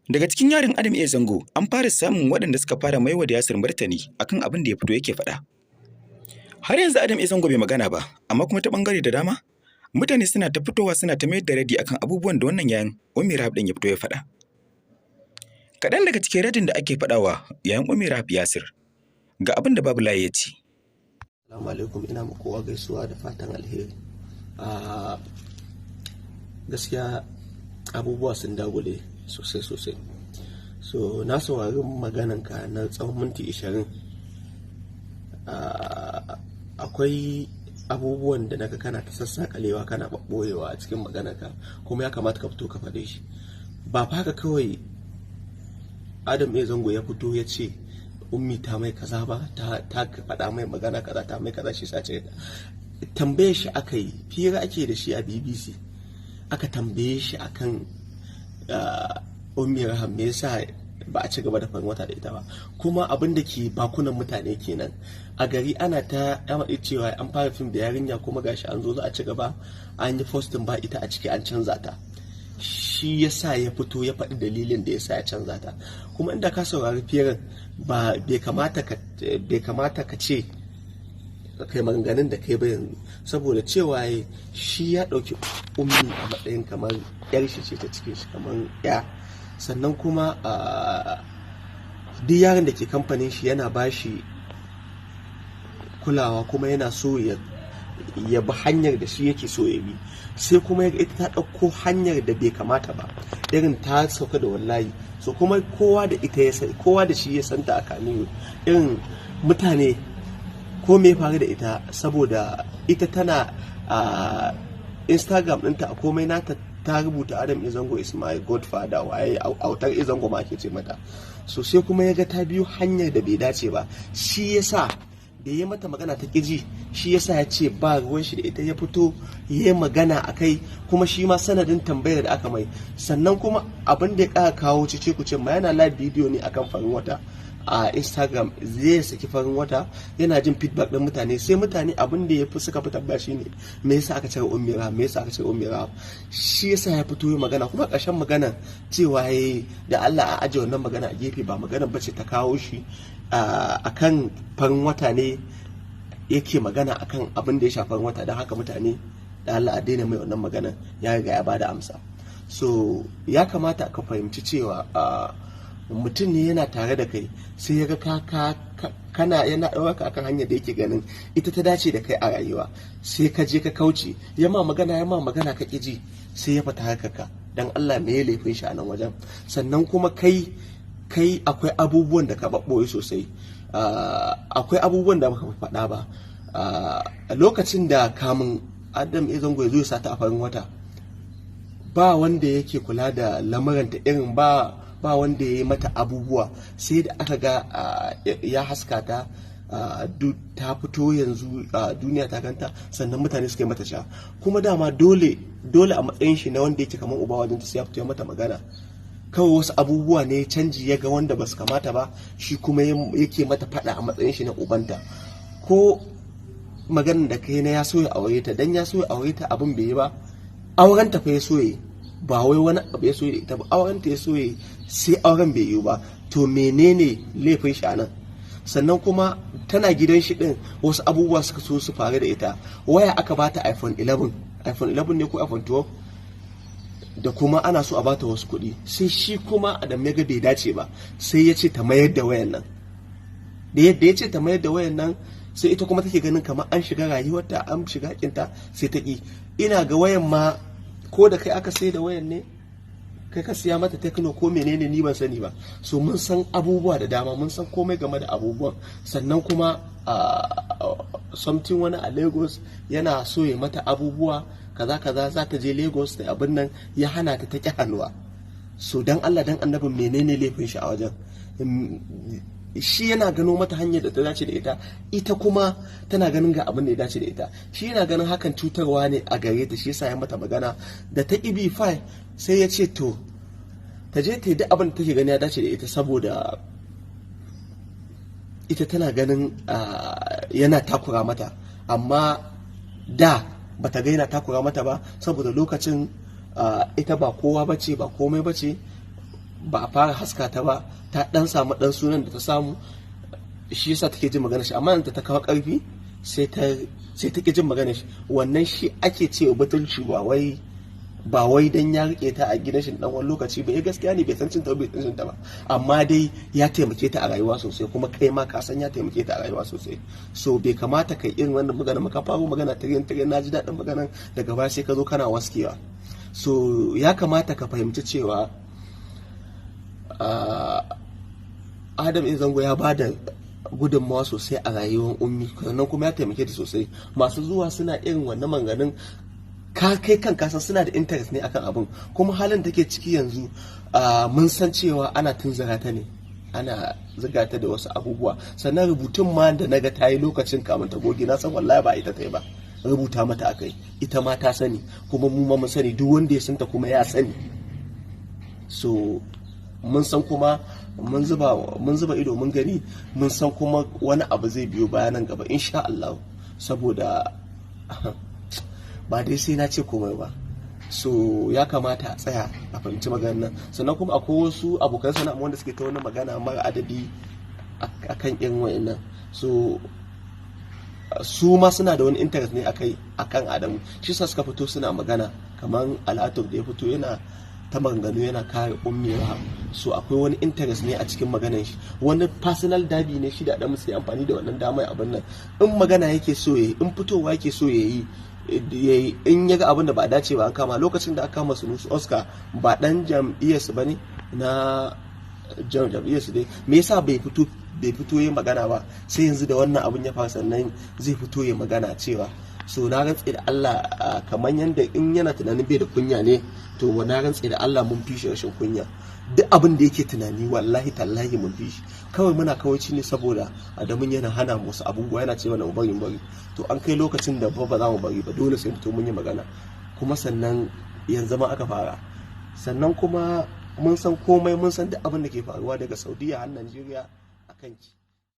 Daga cikin yarin Adam iya zango an fara samun waɗanda suka fara maiwa da Yasir martani akan abin da ya fito yake faɗa. Har yanzu Adam iya zango bai magana ba, amma kuma ta ɓangare da dama mutane suna ta fitowa suna ta mayar da radi akan abubuwan da wannan yayin Ummi Rahab ɗin ya fito ya faɗa. Kaɗan daga cikin radin da ake faɗawa yayin Ummi Rahab Yasir ga abin da babu layi ya ce. Assalamu alaikum, ina muku kowa gaisuwa da fatan alheri. Gaskiya abubuwa sun dagule sosai. So na saurari magananka na tsawon minti 20. Akwai abubuwan da naga kana ta sassakalewa kana ɓoyewa a cikin maganarka, kuma ya kamata ka fito ka faɗe shi. Ba fa haka kawai Adam ya zango ya fito ya ce Ummi ta mai kaza ba, ta faɗa mai magana kaza, ta mai kaza, shi sace tambaye shi aka yi, fira ake da shi a BBC, aka tambaye shi akan Ummi Rahab me yasa ba a ci gaba da farin wata da ita ba, kuma abin da ke bakunan mutane kenan a gari ana ta yamaɗi cewa an fara fim da yarinya, kuma gashi an zo za a ci gaba, an yi postin ba ita a ciki, an canza ta. Shi yasa ya fito ya faɗi dalilin da yasa ya canza ta. Kuma inda ka saurari firin bai kamata ka ce kai maganganun da kai ba yanzu, saboda cewa shi ya ɗauki Ummi a matsayin kamar yar shi ce ta cikin shi, kamar ya. Sannan kuma duk yaron da ke kamfanin shi yana bashi kulawa, kuma yana so ya bi hanyar da shi yake so ya bi, sai kuma ya ita ta ɗauko hanyar da bai kamata ba, irin ta sauka da wallahi. So kuma kowa da ita ya san, kowa da shi ya santa a Kano, irin mutane ko me faru da ita, saboda ita tana Instagram ɗinta a komai nata ta rubuta Adam Izango is my godfather, waye autar Izango ma ake ce mata. So sai kuma ya ga ta biyo hanyar da bai dace ba, shi yasa da ya mata magana ta ƙiji, shi yasa ya ce ba ruwan shi da ita, ya fito ya yi magana a kai, kuma shi ma sanadin tambayar da aka mai. Sannan kuma abin da ya ƙara kawo cice kuce ma, yana live video ne akan farin wata a Instagram, zai saki farin wata, yana jin feedback ɗin mutane, sai mutane abin da ya fi suka fi tabbata shi ne me yasa aka cire Ummi Rahab, me yasa aka cire Ummi Rahab. Shi yasa ya fito ya magana, kuma ƙarshen magana cewa da Allah a aje wannan magana a gefe, ba magana bace ta kawo shi akan farin wata ne yake magana akan abin da ya shafi farin wata, don haka mutane da Allah a daina mai wannan magana, ya riga ya bada amsa. So ya kamata ka fahimci cewa mutum ne yana tare da kai, sai ya ga kana yana ɗauraka akan hanyar da yake ganin ita ta dace da kai a rayuwa, sai ka je ka kauce, yama magana ka ƙiji, sai ya fita harkarka. Dan Allah me ya laifin shi a nan wajen? Sannan kuma kai akwai abubuwan da ka ɓaɓɓoye sosai, akwai abubuwan da baka faɗa ba. A lokacin da kamun Adam Izango ya zo ya sata a farin wata, ba wanda yake kula da lamuranta, irin ba wanda ya yi mata abubuwa, sai da aka ga ya haska ta, ta fito yanzu duniya ta ganta, sannan mutane suka yi mata sha. Kuma dama dole a matsayin shi na wanda yake kamar uba wajen ta, sai ya fito ya mata magana. Kawai wasu abubuwa ne canji ya ga wanda ba su kamata ba, shi kuma yake mata faɗa a matsayin shi na ubanta. Ko maganar da kai na ya so ya aure ta, dan ya so ya aure ta abin bai yi ba, auren ta fa ya so ya, ba wai wani abu ya so da ita ba, auren ta ya so ya, sai auren bai yi ba. To menene laifin shi anan? Sannan kuma tana gidan shi din, wasu abubuwa suka so su faru da ita. Waya aka bata iPhone 11 ne ko iPhone 12, da kuma ana so a bata wasu kuɗi, sai shi kuma Adam ya ga bai dace ba, sai ya ce ta mayar da wayan nan. Da yadda ya ce ta mayar da wayan nan, sai ita kuma take ganin kamar an shiga rayuwarta, an shiga hakinta, sai ta ƙi. Ina ga wayan ma ko da kai aka sai da wayan ne, kai ka siya mata Tekno ko menene, ni ban sani ba. So mun san abubuwa da dama, mun san komai game da abubuwan. Sannan kuma something wani a Lagos yana so ya mata abubuwa kaza za ta je Lagos da abin nan, ya hana ta ƙi hannuwa. So dan Allah dan annabin menene laifin shi a wajen? Shi yana gano mata hanyar da ta dace da ita kuma tana ganin ga abin da ya dace da ita. Shi yana ganin hakan cutarwa ne a gare ta, shi yasa ya mata magana. Da ta ƙi bi fine, sai ya ce to ta je ta yi duk abin da take gani ya dace da ita, saboda ita tana ganin yana takura mata, amma da bata ga yana takura mata ba, saboda lokacin ita ba kowa bace, ba komai bace, ba a fara haska ta ba, ta dan samu dan sunan da ta samu, shi yasa take jin magana shi. Amma yanzu ta kawo karfi sai ta ke jin magana shi. Wannan shi ake cewa butulci, ba wai dan ya rike ta a gidan shi dan wani lokaci ba. Gaskiya ne bai san cin ta bai san ta ba, amma dai ya taimake ta a rayuwa sosai, kuma kai ma ka san ya taimake ta a rayuwa sosai. So bai kamata kai irin wannan magana, maka faro magana tare na ji daɗin maganan, daga baya sai ka zo kana waskewa. So ya kamata ka fahimci cewa Adam Zango ya bada gudunmawa sosai a rayuwar Ummi, sannan kuma ya taimake ta sosai. Masu zuwa suna irin wannan manganin, kai kan kasan suna da interest ne akan abin, kuma halin take ciki yanzu mun san cewa ana tunzura ta ne, ana zuga ta da wasu abubuwa. Sannan rubutun ma da naga ta yi lokacin kamun ta goge, na san wallahi ba ita ta yi ba, rubuta mata akai. Ita ma ta sani, kuma mu ma mun sani, duk wanda ya santa kuma ya sani. So mun san kuma mun zuba ido mun gani, mun san kuma wani abu zai biyo bayanan gaba insha Allah, saboda ba dai sai na ce komai ba. So ya kamata a tsaya a fahimci maganar nan. Sannan kuma akwai wasu abokan sana'a wanda suke ta wani magana mara adadi akan irin wayannan. So su ma suna da wani interest ne akan Adamu, shi sa suka fito suna magana, kamar Al'atur da ya fito yana ta maganganu yana kare Ummi Rahab. So akwai wani interest ne a cikin maganar shi, wani personal dabi ne shi da Adamu sai amfani da wannan damar abin nan. In magana yake so yayi, in fitowa yake so yayi, in ya ga abin da ba dace ba an kama. Lokacin da aka kama Sunusi Oscar, ba dan jam'iyyarsu bane, na jam'iyyarsu dai, me yasa bai fito yin magana ba? Sai yanzu da wannan abin ya faru sannan zai fito yin magana cewa. So na rantse da Allah, kamar yanda in yana tunanin bai da kunya ne, to na rantse da Allah mun fi shi rashin kunya. Duk abin da yake tunani wallahi tallahi mun fi shi. Kawai muna kawaici ne saboda Adamu yana hana mu wasu abubuwa, yana ce mana mu bari. To an kai lokacin da ba za mu bari ba, dole sai mutum mun yi magana. Kuma sannan yanzu ma aka fara. Sannan kuma mun san komai, mun san duk abin da ke faruwa daga Saudiyyah har Najeriya akan ki.